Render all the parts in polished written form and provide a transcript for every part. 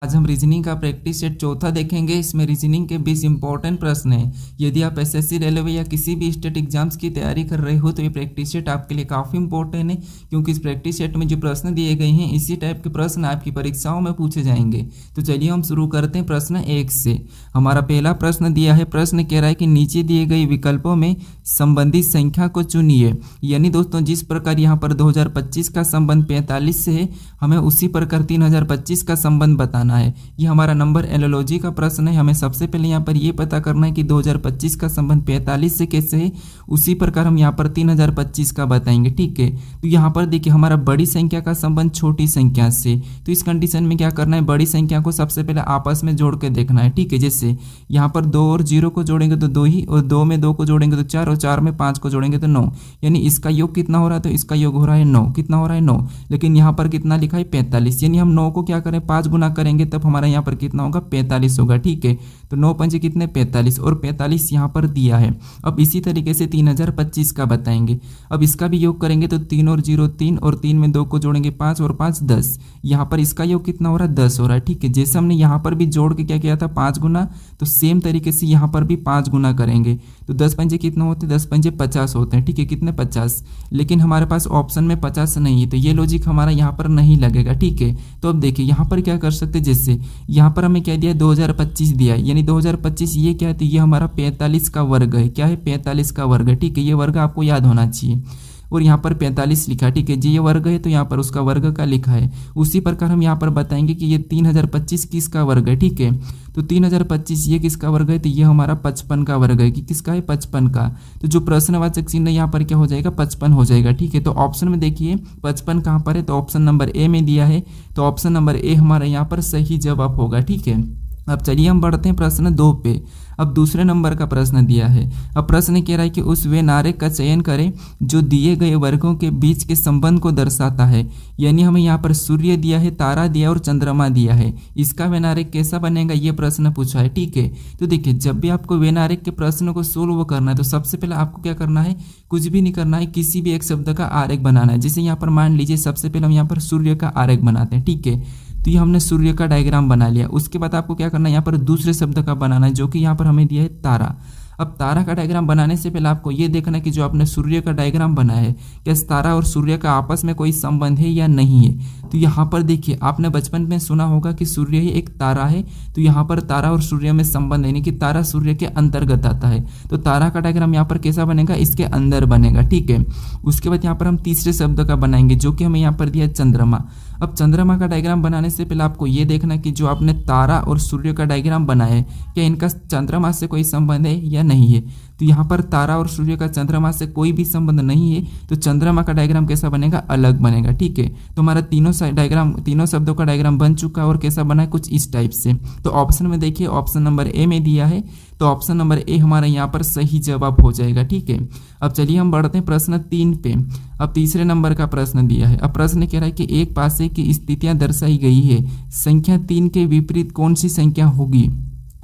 आज हम रीजनिंग का प्रैक्टिस सेट चौथा देखेंगे। इसमें रीजनिंग के 20 इंपॉर्टेंट प्रश्न हैं। यदि आप एसएससी, रेलवे या किसी भी स्टेट एग्जाम्स की तैयारी कर रहे हो तो ये प्रैक्टिस सेट आपके लिए काफ़ी इंपॉर्टेंट है, क्योंकि इस प्रैक्टिस सेट में जो प्रश्न दिए गए हैं इसी टाइप के प्रश्न आपकी परीक्षाओं में पूछे जाएंगे। तो चलिए हम शुरू करते हैं प्रश्न 1 से। हमारा पहला प्रश्न दिया है, प्रश्न कह रहा है कि नीचे दिए गए विकल्पों में संबंधित संख्या को चुनिए। यानी दोस्तों, जिस प्रकार यहाँ पर 2025 का संबंध 45 से है, हमें उसी प्रकार 3025 का संबंध बताना है। ये हमारा नंबर एनालॉजी का प्रश्न है। हमें सबसे पहले यहाँ पर ये पता करना है कि 2025 का संबंध 45 से कैसे है, उसी प्रकार हम यहाँ पर 3025 का बताएंगे। ठीक है, तो यहाँ पर देखिए हमारा बड़ी संख्या का संबंध छोटी संख्या से, तो इस कंडीशन में क्या करना है, बड़ी संख्या को सबसे पहले आपस में जोड़ के देखना है। ठीक है, जैसे यहाँ पर 2 और 0 को जोड़ेंगे तो 2 ही, और 2 में 2 को जोड़ेंगे तो 4, और 4 में 5 को जोड़ेंगे तो 9। यानी इसका योग कितना हो रहा है, तो इसका योग हो रहा है 9। कितना हो रहा है, 9। लेकिन यहाँ पर कितना लिखा है, 45। यानी हम 9 को क्या करें, 5 गुना करेंगे तब हमारा यहाँ पर कितना होगा, 45 होगा। ठीक है, तो 9 पंजे कितने, 45, और 45 यहाँ पर दिया है। अब इसी तरीके से 3025 का बताएंगे। अब इसका भी योग करेंगे तो 3 और 0 3, और 3 में 2 को जोड़ेंगे 5, और 5 10। यहाँ पर इसका योग कितना हो रहा है, 10 हो रहा है। ठीक है, जैसे हमने यहाँ पर भी जोड़ के क्या किया था, 5 गुना, तो सेम तरीके से यहाँ पर भी 5 गुना करेंगे तो 10 पंजे कितना होते हैं, 10 पंजे 50 होते हैं। ठीक है, कितने, 50। लेकिन हमारे पास ऑप्शन में 50 नहीं है, तो ये लॉजिक हमारा यहाँ पर नहीं लगेगा। ठीक है, तो अब देखिए यहाँ पर क्या कर सकते हैं, जैसे यहाँ पर हमें क्या दिया, 2025 दिया है, यानी 2025 ये क्या है, तो ये हमारा 45 का वर्ग है। क्या है, 45 का वर्ग है। ठीक है, ये वर्ग आपको याद होना चाहिए, और यहाँ पर 45 लिखा है। ठीक है जी, ये वर्ग है तो यहाँ पर उसका वर्ग का लिखा है। उसी प्रकार हम यहाँ पर बताएंगे कि ये 3025 किसका वर्ग है। ठीक है, तो 3025 ये किसका वर्ग है, तो ये हमारा 55 का वर्ग है। कि किसका है, 55 का। तो जो प्रश्नवाचक चिन्ह यहाँ पर क्या हो जाएगा, 55 हो जाएगा। ठीक है, तो ऑप्शन में देखिए 55 कहाँ पर है, तो ऑप्शन नंबर ए में दिया है, तो ऑप्शन नंबर ए हमारा यहाँ पर सही जवाब होगा। ठीक है, अब चलिए हम बढ़ते हैं प्रश्न 2 पे। अब दूसरे नंबर का प्रश्न दिया है। अब प्रश्न कह रहा है कि उस वे नारे का चयन करें जो दिए गए वर्गों के बीच के संबंध को दर्शाता है। यानी हमें यहाँ पर सूर्य दिया है, तारा दिया और चंद्रमा दिया है। इसका वे नारे कैसा बनेगा, ये प्रश्न पूछा है। ठीक है, तो देखिए जब भी आपको वे नारे के प्रश्न को सोल्व करना है तो सबसे पहले आपको क्या करना है, कुछ भी नहीं करना है, किसी भी एक शब्द का आरेख बनाना है। जैसे यहाँ पर मान लीजिए सबसे पहले हम यहाँ पर सूर्य का आरेख बनाते हैं। ठीक है, तो ये हमने सूर्य का डायग्राम बना लिया। उसके बाद आपको क्या करना है, यहाँ पर दूसरे शब्द का बनाना है, जो कि यहाँ पर हमें दिया है तारा। अब तारा का डायग्राम बनाने से पहले आपको ये देखना है कि जो आपने सूर्य का डायग्राम बनाया है, क्या तारा और सूर्य का आपस में कोई संबंध है या नहीं है। तो यहाँ पर देखिए आपने बचपन में सुना होगा कि सूर्य ही एक तारा है, तो यहाँ पर तारा और सूर्य में संबंध है, यानी कि तारा सूर्य के अंतर्गत आता है। तो तारा का डायग्राम यहाँ पर कैसा बनेगा, इसके अंदर बनेगा। ठीक है, उसके बाद यहाँ पर हम तीसरे शब्द का बनाएंगे, जो कि हमें यहाँ पर दिया है चंद्रमा। अब चंद्रमा का डायग्राम बनाने से पहले आपको ये देखना कि जो आपने तारा और सूर्य का डायग्राम बनाया है, क्या इनका चंद्रमा से कोई संबंध है या नहीं है। तो यहाँ पर तारा और सूर्य का चंद्रमा से कोई भी संबंध नहीं है, तो चंद्रमा का डायग्राम कैसा बनेगा, अलग बनेगा। ठीक है, तो हमारा तीनों शब्दों का डायग्राम बन चुका है, और कैसा बना है, कुछ इस टाइप से। तो ऑप्शन में देखिए ऑप्शन नंबर ए में दिया है, तो ऑप्शन नंबर ए हमारा यहाँ पर सही जवाब हो जाएगा। ठीक है, अब चलिए हम बढ़ते हैं प्रश्न 3 पे। अब तीसरे नंबर का प्रश्न दिया है। अब प्रश्न कह रहा है कि एक पासे की स्थितियां दर्शाई गई है, संख्या 3 के विपरीत कौन सी संख्या होगी।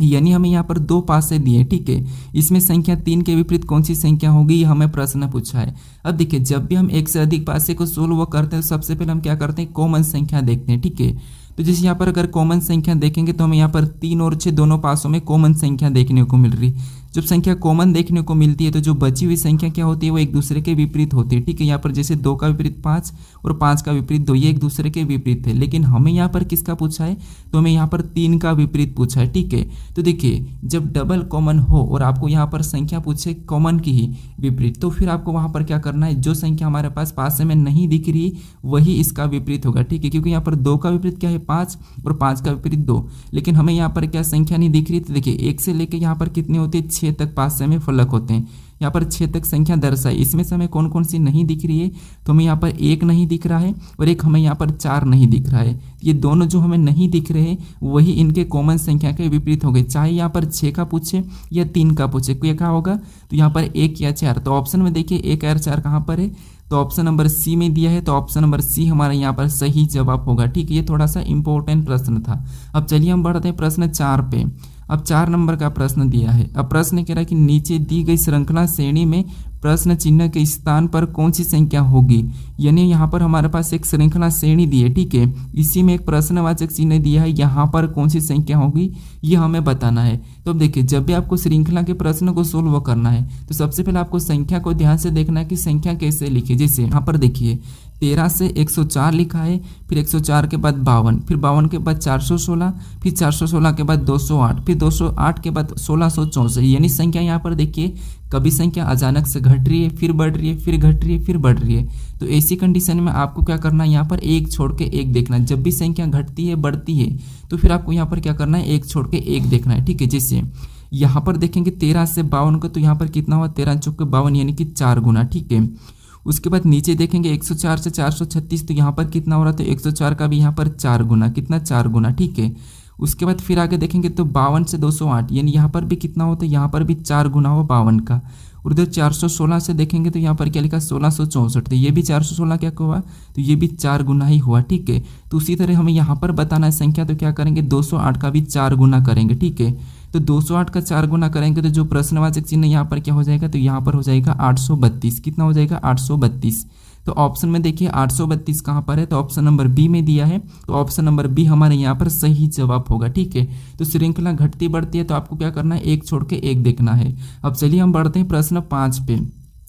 यानी हमें यहाँ पर 2 पासे दिए। ठीक है, इसमें संख्या 3 के विपरीत कौन सी संख्या होगी, ये हमें प्रश्न पूछा है। अब देखिए जब भी हम एक से अधिक पासे को सोल्व करते हैं तो सबसे पहले हम क्या करते हैं, कॉमन संख्या देखते हैं। ठीक है, तो जैसे यहाँ पर अगर कॉमन संख्या देखेंगे तो हमें यहाँ पर 3 और 6 दोनों पासों में कॉमन संख्या देखने को मिल रही। जब संख्या कॉमन देखने को मिलती है तो जो बची हुई संख्या क्या होती है, वो एक दूसरे के विपरीत होती है। ठीक है, यहाँ पर जैसे 2 का विपरीत 5 और 5 का विपरीत 2, ये एक दूसरे के विपरीत है। लेकिन हमें यहाँ पर किसका पूछा है, तो हमें यहाँ पर 3 का विपरीत पूछा है। ठीक है, तो देखिए जब डबल कॉमन हो और आपको यहाँ पर संख्या पूछे कॉमन की ही विपरीत, तो फिर आपको वहाँ पर क्या करना है, जो संख्या हमारे पास पास में नहीं दिख रही वही इसका विपरीत होगा। ठीक है, क्योंकि यहाँ पर 2 का विपरीत क्या है, 5, और 5 का विपरीत 2। लेकिन हमें यहाँ पर क्या संख्या नहीं दिख रही, तो देखिए 1 से लेकर यहाँ पर कितनी होती है, 6 तक पास में फलक होते हैं। यहाँ पर 6 तक संख्या दर्शाई, इसमें से हमें कौन कौन सी नहीं दिख रही है, तो हमें यहाँ पर 1 नहीं दिख रहा है, और एक हमें यहाँ पर 4 नहीं दिख रहा है। ये दोनों जो हमें नहीं दिख रहे हैं वही इनके कॉमन संख्या के विपरीत हो गए, चाहे यहाँ पर 6 का पूछे या 3 का पूछे, कोई क्या होगा, तो यहाँ पर 1 या 4। तो ऑप्शन में देखिए 1 और 4 कहाँ पर है, तो ऑप्शन नंबर सी में दिया है, तो ऑप्शन नंबर सी हमारा यहाँ पर सही जवाब होगा। ठीक है, ये थोड़ा सा इंपॉर्टेंट प्रश्न था। अब चलिए हम बढ़ते हैं प्रश्न 4 पे। अब 4 नंबर का प्रश्न दिया है। अब प्रश्न कह रहा है कि नीचे दी गई श्रृंखला श्रेणी में प्रश्न चिन्ह के स्थान पर कौन सी संख्या होगी। यानी यहाँ पर हमारे पास एक श्रृंखला श्रेणी दी है, ठीक है, इसी में एक प्रश्नवाचक चिन्ह दिया है, यहाँ पर कौन सी संख्या होगी ये हमें बताना है। तो अब देखिए, जब भी आपको श्रृंखला के प्रश्न को सोल्व करना है तो सबसे पहले आपको संख्या को ध्यान से देखना है कि संख्या कैसे लिखे। जैसे यहाँ पर देखिए 13 से 104 लिखा है, फिर 104 के बाद 52, फिर 52 के बाद 416, फिर 416 के बाद 208, फिर 208 के बाद 1664। यानी संख्या यहाँ पर देखिए कभी संख्या अचानक से घट रही है, फिर बढ़ रही है, फिर घट रही है, फिर बढ़ रही है। तो ऐसी कंडीशन में आपको क्या करना है, यहाँ पर एक छोड़ के एक देखना है। जब भी संख्या घटती है बढ़ती है तो फिर आपको यहाँ पर क्या करना है, एक छोड़ के एक देखना है, ठीक है। जैसे यहाँ पर देखेंगे 13 से 52 का, तो यहाँ पर कितना हुआ, 13 चौके 52 यानी कि 4 गुना, ठीक है। उसके बाद नीचे देखेंगे 104 से 436, तो यहाँ पर कितना हो रहा है, तो 104 का भी यहाँ पर 4 गुना, कितना 4 गुना, ठीक है। उसके बाद फिर आगे देखेंगे तो 52 से 208, यानी यहाँ पर भी कितना होता है, यहाँ पर भी 4 गुना हो 52 का। और इधर 416 से देखेंगे तो यहाँ पर क्या लिखा, 1664, तो ये भी 416 क्या हुआ, तो ये भी 4 गुना ही हुआ, ठीक है। तो उसी तरह हमें यहाँ पर बताना है संख्या, तो क्या करेंगे, 208 का भी 4 गुना करेंगे, ठीक है। तो 208 का 4 गुना करेंगे तो जो प्रश्नवाचक चिन्ह यहाँ पर क्या हो जाएगा, तो यहाँ पर हो जाएगा 832, कितना हो जाएगा, 832। तो ऑप्शन में देखिए 832 कहाँ पर है, तो ऑप्शन नंबर बी में दिया है, तो ऑप्शन नंबर बी हमारे यहाँ पर सही जवाब होगा, ठीक है। तो श्रृंखला घटती बढ़ती है तो आपको क्या करना है, एक छोड़ के एक देखना है। अब चलिए हम बढ़ते हैं प्रश्न 5 पे।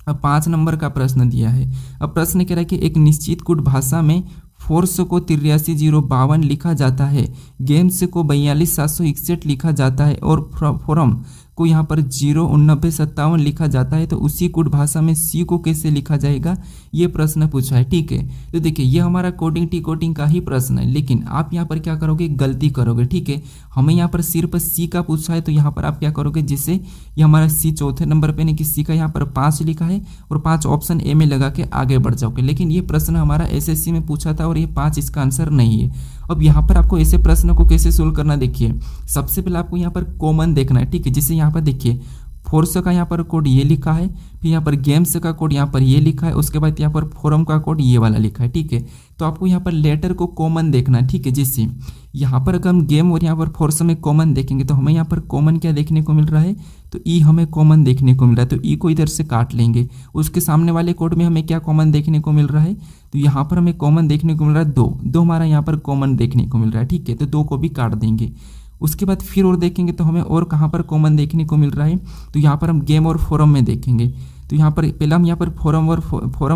अब 5 नंबर का प्रश्न दिया है। अब प्रश्न कह रहा है कि एक निश्चित कूट भाषा में फोर्स को 83,052 लिखा जाता है, गेम्स को 42,761 लिखा जाता है और फोरम को यहाँ पर 0,90,57 लिखा जाता है। तो उसी कूट भाषा में सी को कैसे लिखा जाएगा, ये प्रश्न पूछा है, ठीक है। तो देखिए ये हमारा कोडिंग टी कोडिंग का ही प्रश्न है, लेकिन आप यहाँ पर क्या करोगे, गलती करोगे, ठीक है। हमें यहाँ पर सिर्फ सी का पूछा है, तो यहाँ पर आप क्या करोगे, जैसे ये हमारा सी चौथे नंबर पे नहीं कि सी का यहाँ पर 5 लिखा है और 5 ऑप्शन ए में लगा के आगे बढ़ जाओगे। लेकिन ये प्रश्न हमारा एसएससी में पूछा था और ये 5 इसका आंसर नहीं है। अब यहाँ पर आपको ऐसे प्रश्न को कैसे सोल्व करना, देखिए सबसे पहले आपको यहाँ पर कॉमन देखना है, ठीक है। जैसे यहाँ पर देखिए फोर्स का यहाँ पर कोड ये लिखा है, फिर यहाँ पर गेम्स का कोड यहाँ पर ये लिखा है, उसके बाद यहाँ पर फोरम का कोड ये वाला लिखा है, ठीक है। तो आपको यहाँ पर लेटर को कॉमन देखना है, ठीक है। जैसे यहाँ पर अगर हम गेम और यहाँ पर फोर्स में कॉमन देखेंगे तो हमें यहाँ पर कॉमन क्या देखने को मिल रहा है, तो ई हमें कॉमन देखने को मिल रहा है, तो ई को इधर से काट लेंगे। उसके सामने वाले कोड में हमें क्या कॉमन देखने को मिल रहा है, तो यहाँ पर हमें कॉमन देखने को मिल रहा है 2 हमारा यहाँ पर कॉमन देखने को मिल रहा है, ठीक है। तो 2 को भी काट देंगे। उसके बाद फिर और देखेंगे तो हमें और कहाँ पर कॉमन देखने को मिल रहा है, तो यहाँ पर हम गेम और फोरम में देखेंगे। तो यहाँ पर पहले हम यहाँ पर फोरम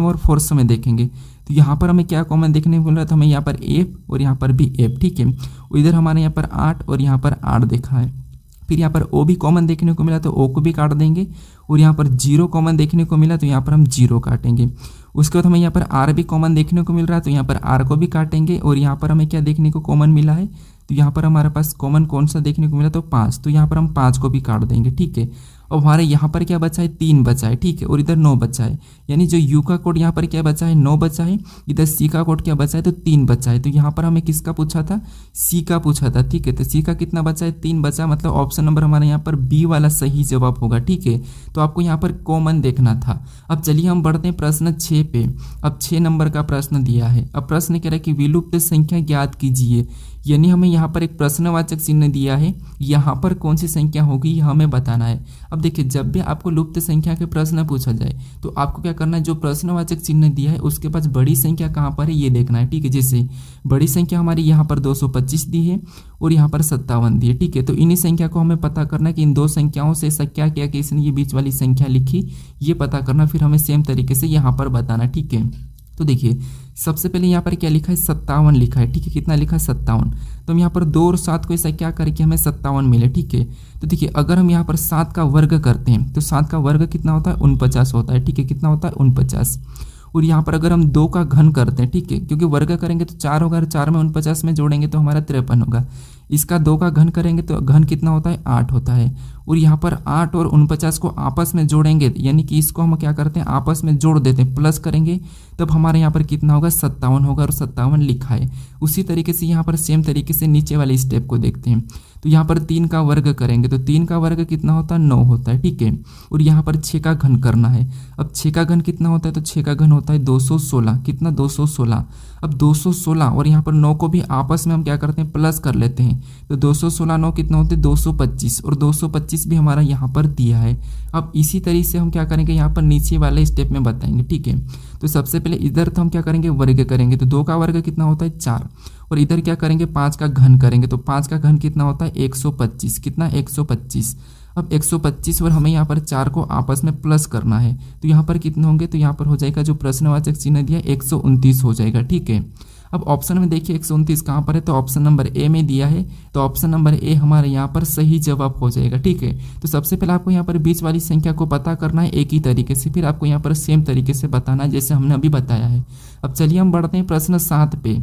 और फोर्स में देखेंगे, तो यहाँ पर हमें क्या कॉमन देखने को मिल रहा है, तो हमें यहाँ पर एफ और यहाँ पर भी एफ, ठीक है। इधर हमारे यहाँ पर 8 और यहाँ पर 8 देखा है। फिर यहाँ पर ओ भी कॉमन देखने को मिला तो ओ को भी काट देंगे, और यहाँ पर 0 कॉमन देखने को मिला तो यहाँ पर हम 0 काटेंगे। उसके बाद हमें यहाँ पर आर भी कॉमन देखने को मिल रहा है, तो यहाँ पर आर को भी काटेंगे। और यहाँ पर हमें क्या देखने को कॉमन मिला है, तो यहाँ पर हमारे पास कॉमन कौन सा देखने को मिला, तो 5, तो यहाँ पर हम 5 को भी काट देंगे, ठीक है। अब हमारे यहाँ पर क्या बचा है, 3 बचा है, ठीक है। और इधर 9 बचा है, यानी जो यू का कोड यहाँ पर क्या बचा है, 9 बचा है। इधर सी का कोड क्या बचा है, तो 3 बचा है। तो यहाँ पर हमें किसका पूछा था, सी का पूछा था, ठीक है। तो सी का कितना बचा है, 3 बचा, मतलब ऑप्शन नंबर हमारे यहाँ पर बी वाला सही जवाब होगा, ठीक है। तो आपको यहाँ पर कॉमन देखना था। अब चलिए हम बढ़ते हैं प्रश्न 6 पे। अब 6 नंबर का प्रश्न दिया है। अब प्रश्न कह रहा है कि विलुप्त संख्या ज्ञात कीजिए, यानी हमें यहाँ पर एक प्रश्नवाचक चिन्ह दिया है, यहाँ पर कौन सी संख्या होगी यह हमें बताना है। अब देखिए जब भी आपको लुप्त संख्या के प्रश्न पूछा जाए तो आपको क्या करना है, जो प्रश्नवाचक चिन्ह दिया है उसके पास बड़ी संख्या कहाँ पर है ये देखना है, ठीक है। जैसे बड़ी संख्या हमारी यहाँ पर 225 दी है और यहाँ पर 57 दी है, ठीक है। तो इन्हीं संख्या को हमें पता करना है कि इन दो संख्याओं से ऐसा क्या किया कि इसने ये बीच वाली संख्या लिखी, ये पता करना, फिर हमें सेम तरीके से यहाँ पर बताना, ठीक है। तो देखिए सबसे पहले यहाँ पर क्या लिखा है, 57 लिखा है, ठीक है। कितना लिखा है, 57। तो हम यहाँ पर 2 और 7 को ऐसा क्या करके हमें 57 मिले, ठीक है। तो देखिए अगर हम यहाँ पर 7 का वर्ग करते हैं तो 7 का वर्ग कितना होता है, 49 होता है, ठीक है। कितना होता है, 49। और यहाँ पर अगर हम 2 का घन करते हैं, ठीक है, क्योंकि वर्ग करेंगे तो 4 होगा, 4 में 49 में जोड़ेंगे तो हमारा 53 होगा। इसका 2 का घन करेंगे तो घन कितना होता है, 8 होता है। और यहाँ पर 8 और 49 को आपस में जोड़ेंगे, यानी कि इसको हम क्या करते हैं, आपस में जोड़ देते हैं, प्लस करेंगे, तब हमारे यहाँ पर कितना होगा, 57 होगा, और 57 लिखा है। उसी तरीके से यहाँ पर सेम तरीके से नीचे वाले स्टेप को देखते हैं। तो यहाँ पर 3 का वर्ग करेंगे तो 3 का वर्ग कितना होता है, 9 होता है, ठीक है। और यहाँ पर 6 का घन करना है। अब 6 का घन कितना होता है, तो 6 का घन होता है 216। कितना, 216। अब 216 और यहाँ पर 9 को भी आपस में हम क्या करते हैं, प्लस कर लेते हैं। तो 216 9 कितना होते हैं, 225। और 225 125 भी हमारा यहाँ पर दिया है। अब इसी तरीके से हम क्या करेंगे यहाँ पर नीचे वाले स्टेप में बताएंगे, ठीक है। तो सबसे पहले इधर तो हम क्या करेंगे, वर्ग करेंगे, तो 2 का वर्ग कितना होता है 4, और इधर क्या करेंगे 5 का घन करेंगे, तो 5 का घन कितना होता है 125, कितना 125। अब 125 और हमें यहाँ पर 4 को आपस में प्लस करना है, तो यहाँ पर कितने होंगे, तो यहाँ पर हो जाएगा जो प्रश्नवाचक चिन्ह दिया 129 हो जाएगा, ठीक है। अब ऑप्शन में देखिए 129 कहाँ पर है, तो ऑप्शन नंबर ए में दिया है, तो ऑप्शन नंबर ए हमारे यहाँ पर सही जवाब हो जाएगा, ठीक है। तो सबसे पहले आपको यहाँ पर बीच वाली संख्या को पता करना है एक ही तरीके से, फिर आपको यहाँ पर सेम तरीके से बताना है जैसे हमने अभी बताया है। अब चलिए हम बढ़ते हैं प्रश्न 7 पे।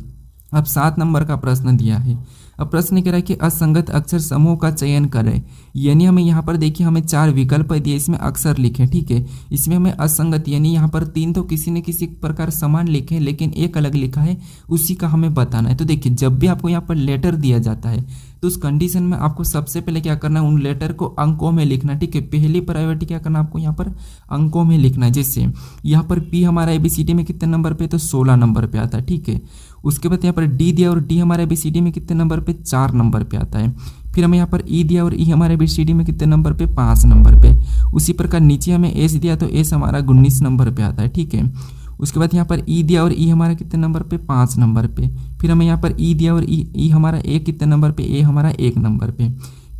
अब 7 नंबर का प्रश्न दिया है। अब प्रश्न कह रहा है कि असंगत अक्षर समूह का चयन करें, यानी हमें यहाँ पर देखिए हमें 4 विकल्प दिए, इसमें अक्षर लिखे, ठीक है। इसमें हमें असंगत यानी यहाँ पर 3 तो किसी न किसी प्रकार समान लिखे लेकिन एक अलग लिखा है, उसी का हमें बताना है। तो देखिए जब भी आपको यहाँ पर लेटर दिया जाता है तो उस कंडीशन में आपको सबसे पहले क्या करना है, उन लेटर को अंकों में लिखना, ठीक है। पहली प्रायोरिटी क्या करना आपको यहाँ पर अंकों में लिखना है। जैसे यहाँ पर पी हमारा ABCD में कितने नंबर पे, तो 16 नंबर पे आता है, ठीक है। उसके बाद यहाँ पर डी दिया और डी हमारे ABCD में कितने नंबर पे, 4 नंबर पे आता है। फिर हमें यहाँ पर ई दिया और ई हमारे ABCD में कितने नंबर पे, 5 नंबर पे। उसी प्रकार नीचे हमें एस दिया तो एस हमारा 19 नंबर पे आता है, ठीक है। उसके बाद यहाँ पर ई दिया और ई हमारा कितने नंबर पे, 5 नंबर पे। फिर हमें यहाँ पर ई दिया और ई हमारा ए कितने नंबर पे, ए हमारा 1 नंबर पे।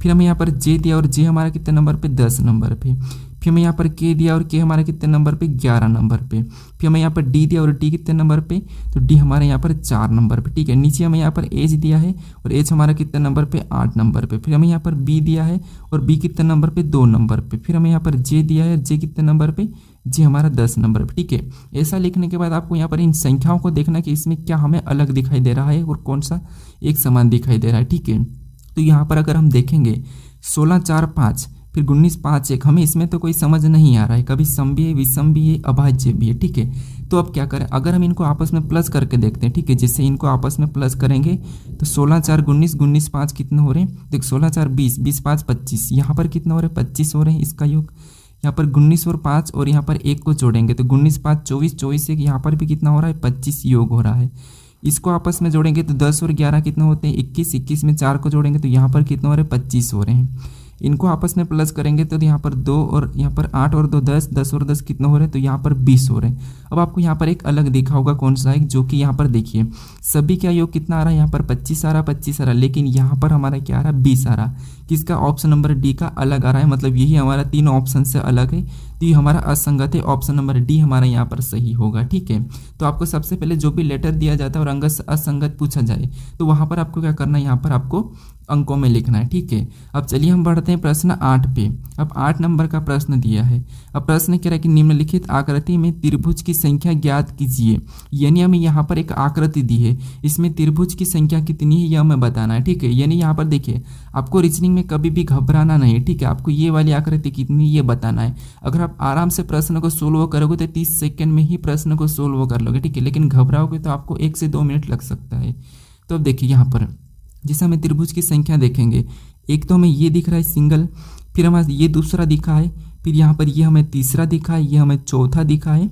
फिर हमें यहाँ पर जे दिया और जे हमारा कितने नंबर पे, 10 नंबर पे। फिर हमें यहाँ पर के दिया और के हमारा कितने नंबर पे, 11 नंबर पे। फिर हमें यहाँ पर डी दिया और डी कितने नंबर पे, तो डी हमारे यहाँ पर 4 नंबर पे, ठीक है। नीचे हमें यहाँ पर एच दिया है और एच हमारा कितने नंबर पे, 8 नंबर पे। फिर हमें यहाँ पर बी दिया है और बी कितने नंबर पे, 2 नंबर पे। फिर हमें यहाँ पर जे दिया है, जे कितने नंबर पे, जे हमारा 10 नंबर पे, ठीक है। ऐसा लिखने के बाद आपको यहाँ पर इन संख्याओं को देखना कि इसमें क्या हमें अलग दिखाई दे रहा है और कौन सा एक समान दिखाई दे रहा है, ठीक है। तो यहाँ पर अगर हम देखेंगे 16 4 5 फिर 19 5 1, हमें इसमें तो कोई समझ नहीं आ रहा है, कभी सम भी है, विषम भी है, अभाज्य भी है, ठीक है। तो अब क्या करें, अगर हम इनको आपस में प्लस करके देखते हैं, ठीक है। जैसे इनको आपस में प्लस करेंगे तो 16 4 19, 19 5 कितने हो रहे हैं, देख 16 4 20, 20 5 25, यहाँ पर कितना हो रहा है, 25 हो रहे हैं। इसका योग यहाँ पर 19 और 5 और यहाँ पर 1 को जोड़ेंगे तो 19 5 24, 24 1, यहाँ पर भी कितना हो रहा है, 25 योग हो रहा है। इसको आपस में जोड़ेंगे तो 10 और 11 कितना होते हैं, 21, 21 में 4 को जोड़ेंगे तो यहाँ पर कितना हो रहा है, 25 हो रहे हैं। इनको आपस में प्लस करेंगे तो यहाँ पर 2 और यहाँ पर 8 और 2 10, 10 और 10 कितना हो रहे हैं, तो यहाँ पर 20 हो रहे हैं। अब आपको यहाँ पर एक अलग दिखा होगा कौन सा है, जो कि यहाँ पर देखिए सभी का योग कितना आ रहा है, यहाँ पर 25 आ रहा, 25 आ रहा, लेकिन यहाँ पर हमारा क्या आ रहा है, 20 आ रहा। किसका, ऑप्शन नंबर डी का अलग आ रहा है, मतलब यही हमारा 3 ऑप्शन से अलग है, तो ये हमारा असंगत है। ऑप्शन नंबर डी हमारा यहाँ पर सही होगा, ठीक है। तो आपको सबसे पहले जो भी लेटर दिया जाता है और अंग असंगत पूछा जाए तो वहाँ पर आपको क्या करना है, यहाँ पर आपको अंकों में लिखना है, ठीक है। अब चलिए हम बढ़ते हैं प्रश्न 8 पे। अब 8 नंबर का प्रश्न दिया है। अब प्रश्न कह रहा है कि निम्नलिखित आकृति में त्रिभुज की संख्या ज्ञात कीजिए, यानी हमें यहाँ पर एक आकृति दी है, इसमें त्रिभुज की संख्या कितनी है यह हमें बताना है, ठीक है। यानी यहाँ पर देखिए आपको रीजनिंग में कभी भी घबराना नहीं है, ठीक है। आपको ये वाली आकृति कितनी ये बताना है। अगर आप आराम से प्रश्न को सोल्व करोगे तो 30 सेकंड में ही प्रश्न को सोल्व कर लोगे, ठीक है। लेकिन घबराओगे तो आपको 1 से 2 मिनट लग सकता है। तो अब देखिए यहाँ पर जैसे हमें त्रिभुज की संख्या देखेंगे, एक तो हमें ये दिख रहा है सिंगल, फिर हमें ये दूसरा दिखा है, फिर यहाँ पर ये हमें तीसरा दिखा है, ये हमें चौथा दिखा है।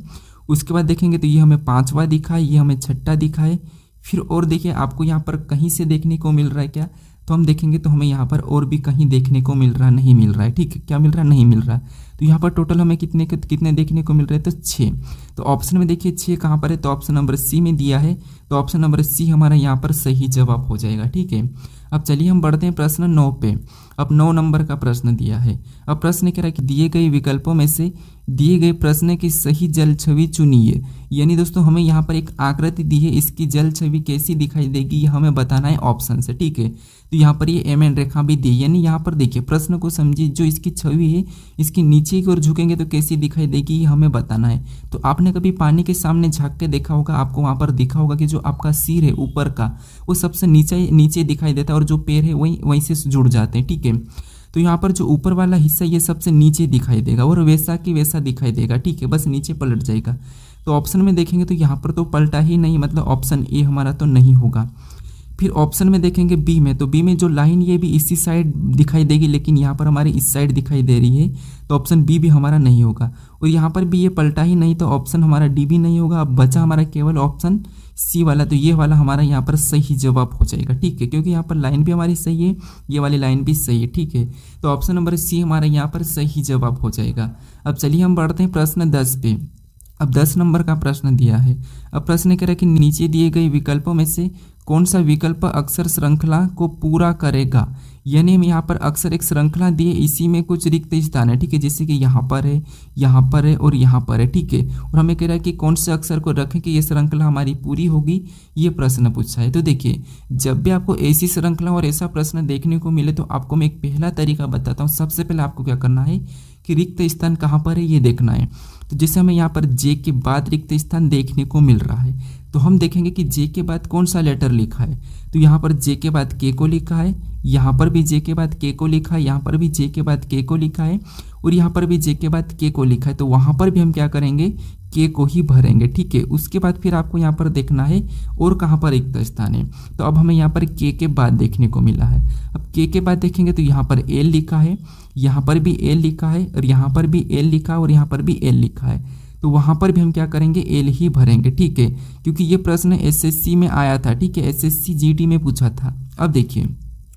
उसके बाद देखेंगे तो ये हमें 5वां दिखा है, ये हमें 6ठा दिखा है। फिर और देखिए आपको यहाँ पर कहीं से देखने को मिल रहा है क्या, तो हम देखेंगे तो हमें यहाँ पर और भी कहीं देखने को मिल रहा नहीं मिल रहा है, ठीक है। क्या मिल रहा नहीं मिल रहा। तो यहाँ पर टोटल हमें कितने देखने को मिल रहे हैं, तो 6। तो ऑप्शन में देखिए 6 कहाँ पर है, तो ऑप्शन नंबर सी में दिया है, तो ऑप्शन नंबर सी हमारा यहाँ पर सही जवाब हो जाएगा, ठीक है। अब चलिए हम बढ़ते हैं प्रश्न 9 पे। अब 9 नंबर का प्रश्न दिया है। अब प्रश्न कह रहा है कि दिए गए विकल्पों में से दिए गए प्रश्न की सही जल छवि चुनिए, यानी दोस्तों हमें यहाँ पर एक आकृति दी है, इसकी जल छवि कैसी दिखाई देगी यह हमें बताना है ऑप्शन से, ठीक है। तो यहाँ पर ये एम एन रेखा भी दी, यानी यहाँ पर देखिए प्रश्न को समझिए, जो इसकी छवि है इसकी नीचे की ओर झुकेंगे तो कैसी दिखाई देगी ये हमें बताना है। तो आपने कभी पानी के सामने झांक के देखा होगा, आपको वहाँ पर दिखा होगा कि जो आपका सिर है ऊपर का वो सबसे नीचे दिखाई देता है और जो पैर है वहीं से जुड़ जाते हैं, ठीक है। तो यहाँ पर जो ऊपर वाला हिस्सा ये सबसे नीचे दिखाई देगा और वैसा की वैसा दिखाई देगा, ठीक है, बस नीचे पलट जाएगा। तो ऑप्शन में देखेंगे तो यहाँ पर तो पलटा ही नहीं, मतलब ऑप्शन ए हमारा तो नहीं होगा। फिर ऑप्शन में देखेंगे बी में, तो बी में जो लाइन ये भी इसी साइड दिखाई देगी, लेकिन यहाँ पर हमारी इस साइड दिखाई दे रही है, तो ऑप्शन बी भी हमारा नहीं होगा। और यहाँ पर भी ये पलटा ही नहीं, तो ऑप्शन हमारा डी भी नहीं होगा। अब बचा हमारा केवल ऑप्शन सी वाला, तो ये वाला हमारा यहाँ पर सही जवाब हो जाएगा। ठीक है, क्योंकि यहाँ पर लाइन भी हमारी सही है, ये वाली लाइन भी सही है। ठीक है, तो ऑप्शन नंबर सी हमारा यहाँ पर सही जवाब हो जाएगा। अब चलिए हम बढ़ते हैं प्रश्न 10 पे। अब 10 नंबर का प्रश्न दिया है। अब प्रश्न कह रहा है कि नीचे दिए गए विकल्पों में से कौन सा विकल्प अक्षर श्रृंखला को पूरा करेगा। यानी हम यहाँ पर अक्सर एक श्रृंखला दिए, इसी में कुछ रिक्त स्थान है। ठीक है, जैसे कि यहाँ पर है, यहाँ पर है और यहाँ पर है। ठीक है, और हमें कह रहा है कि कौन से अक्षर को रखें कि ये श्रृंखला हमारी पूरी होगी, ये प्रश्न पूछा है। तो देखिए, जब भी आपको ऐसी श्रृंखला और ऐसा प्रश्न देखने को मिले तो आपको मैं एक पहला तरीका बताता हूँ। सबसे पहले आपको क्या करना है कि रिक्त स्थान कहाँ पर है ये देखना है। तो जैसे हमें यहाँ पर जे के बाद रिक्त स्थान देखने को मिल रहा है, तो हम देखेंगे कि जे के बाद कौन सा लेटर लिखा है। तो यहाँ पर जे के बाद के को लिखा है, यहाँ पर भी जे के बाद के को लिखा है, यहाँ पर भी जे के बाद के को लिखा है और यहाँ पर भी जे के बाद के को लिखा है। तो वहाँ पर भी हम क्या करेंगे, के को ही भरेंगे। ठीक है, उसके बाद फिर आपको यहाँ पर देखना है और कहाँ पर रिक्त स्थान है। तो अब हमें यहाँ पर के बाद देखने को मिला है। अब के बाद देखेंगे तो यहाँ पर एल लिखा है, यहाँ पर भी एल लिखा है और यहाँ पर भी एल लिखा है और यहाँ पर भी एल लिखा है। तो वहाँ पर भी हम क्या करेंगे, एल ही भरेंगे। ठीक है, क्योंकि ये प्रश्न एसएससी में आया था। ठीक है, एसएससी जीडी में पूछा था। अब देखिए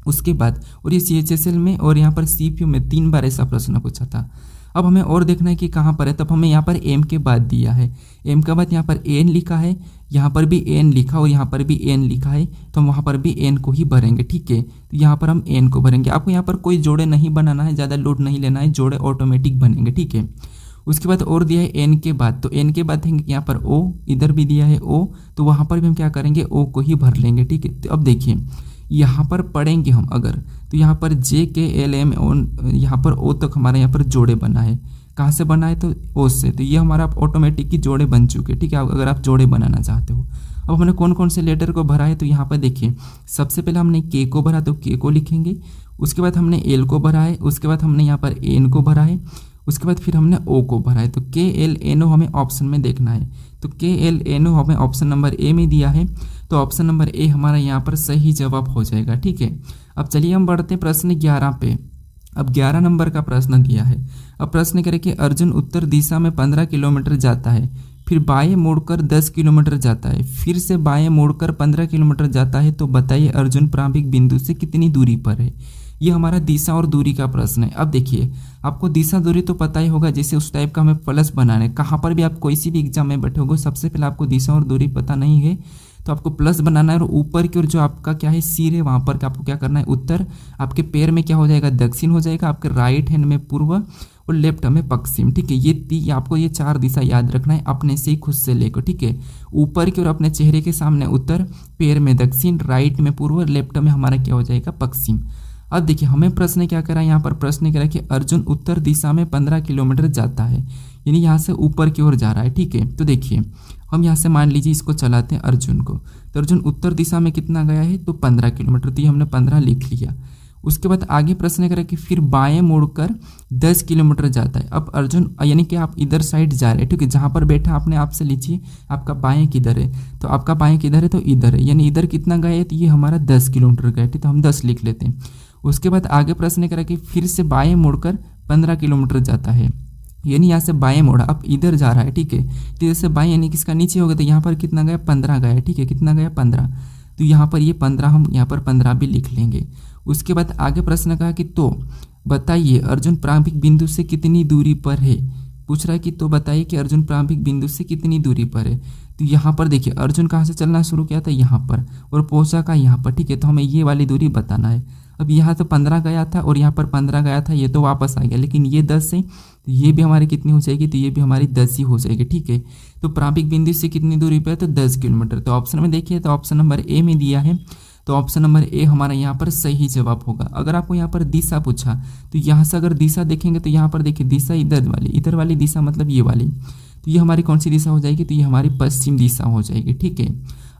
उसके बाद, और ये सीएचएसएल में और यहाँ पर सीपीयू में 3 बार ऐसा प्रश्न पूछा था। अब हमें और देखना है कि कहाँ पर है। तब हमें यहाँ पर एम के बाद दिया है, एम के बाद यहाँ पर एन लिखा है, यहाँ पर भी एन लिखा और यहाँ पर भी एन लिखा है। तो हम वहाँ पर भी एन को ही भरेंगे। ठीक है, तो यहाँ पर हम एन को भरेंगे। आपको यहाँ पर कोई जोड़े नहीं बनाना है, ज़्यादा लोड नहीं लेना है, जोड़े ऑटोमेटिक बनेंगे। ठीक है, उसके बाद और दिया है एन के बाद, तो एन के बाद देंगे यहाँ पर ओ, इधर भी दिया है ओ, तो वहाँ पर भी हम क्या करेंगे, ओ को ही भर लेंगे। ठीक है, तो अब देखिए यहाँ पर पढ़ेंगे हम अगर, तो यहाँ पर जे के एल एम यहाँ पर ओ तक हमारा यहाँ पर जोड़े बना है। कहाँ से बना है, तो ओ से। तो ये हमारा ऑटोमेटिक की जोड़े बन चुके। ठीक है, अगर आप जोड़े बनाना चाहते हो। अब हमने कौन कौन से लेटर को भरा है, तो यहाँ पर देखिए सबसे पहले हमने के को भरा, तो के को लिखेंगे। उसके बाद हमने एल को भरा है, उसके बाद हमने यहाँ पर एन को भरा है, उसके बाद फिर हमने ओ को भरा है। तो के एल एन ओ हमें ऑप्शन में देखना है। तो के एल एन ओ हमें ऑप्शन नंबर ए में दिया है, तो ऑप्शन नंबर ए हमारा यहाँ पर सही जवाब हो जाएगा। ठीक है, अब चलिए हम बढ़ते हैं प्रश्न 11 पे। अब 11 नंबर का प्रश्न दिया है। अब प्रश्न करें कि अर्जुन उत्तर दिशा में 15 किलोमीटर जाता है, फिर बाएं मुड़कर 10 किलोमीटर जाता है, फिर से बाएं मुड़कर 15 किलोमीटर जाता है। तो बताइए अर्जुन प्रारंभिक बिंदु से कितनी दूरी पर है। ये हमारा दिशा और दूरी का प्रश्न है। अब देखिए, आपको दिशा दूरी तो पता ही होगा, जैसे उस टाइप का हमें प्लस बनाना है। कहाँ पर भी आप कोई सी भी एग्जाम में बैठे होगे, सबसे पहले आपको दिशा और दूरी पता नहीं है तो आपको प्लस बनाना है, और ऊपर की ओर जो आपका क्या है सिर है, वहाँ पर आपको क्या करना है, उत्तर। आपके पैर में क्या हो जाएगा, दक्षिण हो जाएगा, आपके राइट हैंड में पूर्व और लेफ्ट में पश्चिम। ठीक है, ये आपको ये 4 दिशा याद रखना है अपने से ही, खुद से लेकर। ठीक है, ऊपर की ओर अपने चेहरे के सामने उत्तर, पैर में दक्षिण, राइट में पूर्व, लेफ्ट में हमारा क्या हो जाएगा, पश्चिम। अब देखिए हमें प्रश्न क्या करा है, यहाँ पर प्रश्न करा कि अर्जुन उत्तर दिशा में 15 किलोमीटर जाता है, यानी यहाँ से ऊपर की ओर जा रहा है। ठीक है, तो देखिए हम यहाँ से मान लीजिए इसको चलाते हैं अर्जुन को, तो अर्जुन उत्तर दिशा में कितना गया है, तो 15 किलोमीटर। तो ये हमने 15 लिख लिया। उसके बाद आगे प्रश्न करा कि फिर बाएं मुड़कर 10 किलोमीटर जाता है। अब अर्जुन यानी कि आप इधर साइड जा रहे हैं। ठीक है, जहाँ पर बैठा आपने आपसे लीजिए आपका बाएं किधर है, तो आपका बाएं किधर है, तो इधर है, यानी इधर कितना गया है, तो ये हमारा 10 किलोमीटर गया। ठीक, तो हम 10 लिख लेते हैं। उसके बाद आगे प्रश्न करा कि फिर से बाएं मुड़कर 15 किलोमीटर जाता है, यानी यहाँ से बाएं मोड़ा, अब इधर जा रहा है। ठीक है, तो इधर से बाएं यानी किसका नीचे हो गया, तो यहाँ पर कितना गया, 15 गया। ठीक है, कितना गया, 15। तो यहाँ पर ये 15, हम यहाँ पर 15 भी लिख लेंगे। उसके बाद आगे प्रश्न कहा कि तो बताइए अर्जुन प्रारंभिक बिंदु से कितनी दूरी पर है। पूछ रहा है कि तो बताइए कि अर्जुन प्रारंभिक बिंदु से कितनी दूरी पर है। तो यहाँ पर देखिए अर्जुन कहाँ से चलना शुरू किया था, यहाँ पर, और पहुँचा का यहाँ पर। ठीक है, तो हमें ये वाली दूरी बताना है। अब यहाँ तो 15 गया था और यहाँ पर 15 गया था, ये तो वापस आ गया, लेकिन ये 10 है, तो ये भी हमारी कितनी हो जाएगी, तो ये भी हमारी 10 ही हो जाएगी। ठीक है, तो प्रारंभिक बिंदु से कितनी दूरी पर है, तो 10 किलोमीटर। तो ऑप्शन में देखिए, तो ऑप्शन नंबर ए में दिया है, तो ऑप्शन नंबर ए हमारा यहाँ पर सही जवाब होगा। अगर आपको यहाँ पर दिशा पूछा, तो यहाँ से अगर दिशा देखेंगे तो यहाँ पर देखिए दिशा इधर वाली दिशा, मतलब ये वाली, तो ये हमारी कौन सी दिशा हो जाएगी, तो ये हमारी पश्चिम दिशा हो जाएगी। ठीक है,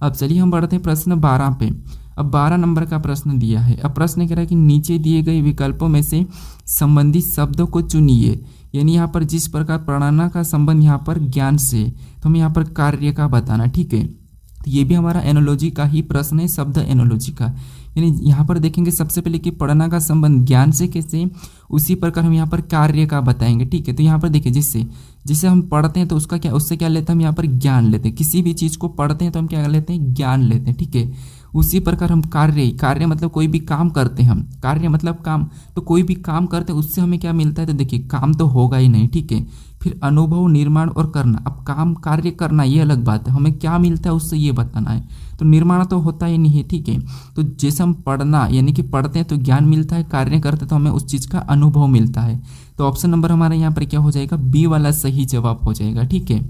अब चलिए हम बढ़ते हैं प्रश्न 12 पे। अब 12 नंबर का प्रश्न दिया है। अब प्रश्न कह रहा है कि नीचे दिए गए विकल्पों में से संबंधित शब्दों को चुनिए, यानी यहाँ पर जिस प्रकार प्रणना का संबंध यहाँ पर ज्ञान से, तो हमें यहाँ पर कार्य का बताना। ठीक है, तो ये भी हमारा एनोलॉजी का ही प्रश्न है, शब्द एनोलॉजी का, यानी यहाँ पर देखेंगे सबसे पहले कि पढ़ना का संबंध ज्ञान से कैसे, उसी प्रकार हम यहाँ पर कार्य का बताएंगे। ठीक है, तो यहाँ पर देखिए जिससे हम पढ़ते हैं तो उसका क्या, उससे क्या लेते हैं हम यहाँ पर ज्ञान लेते हैं। किसी भी चीज़ को पढ़ते हैं तो हम क्या लेते हैं, ज्ञान लेते हैं। ठीक है, उसी प्रकार हम कार्य मतलब कोई भी काम करते हैं हम, कार्य मतलब काम, तो कोई भी काम करते हैं उससे हमें क्या मिलता है, तो देखिए काम तो होगा ही नहीं। ठीक है, फिर अनुभव, निर्माण और करना। अब काम कार्य करना ये अलग बात है, हमें क्या मिलता है उससे ये बताना है। तो निर्माण तो होता ही नहीं है। ठीक है, तो जैसे हम पढ़ना यानी कि पढ़ते हैं तो ज्ञान मिलता है, कार्य करते तो हमें उस चीज़ का अनुभव मिलता है। तो ऑप्शन नंबर हमारे यहाँ पर क्या हो जाएगा, बी वाला सही जवाब हो जाएगा। ठीक है,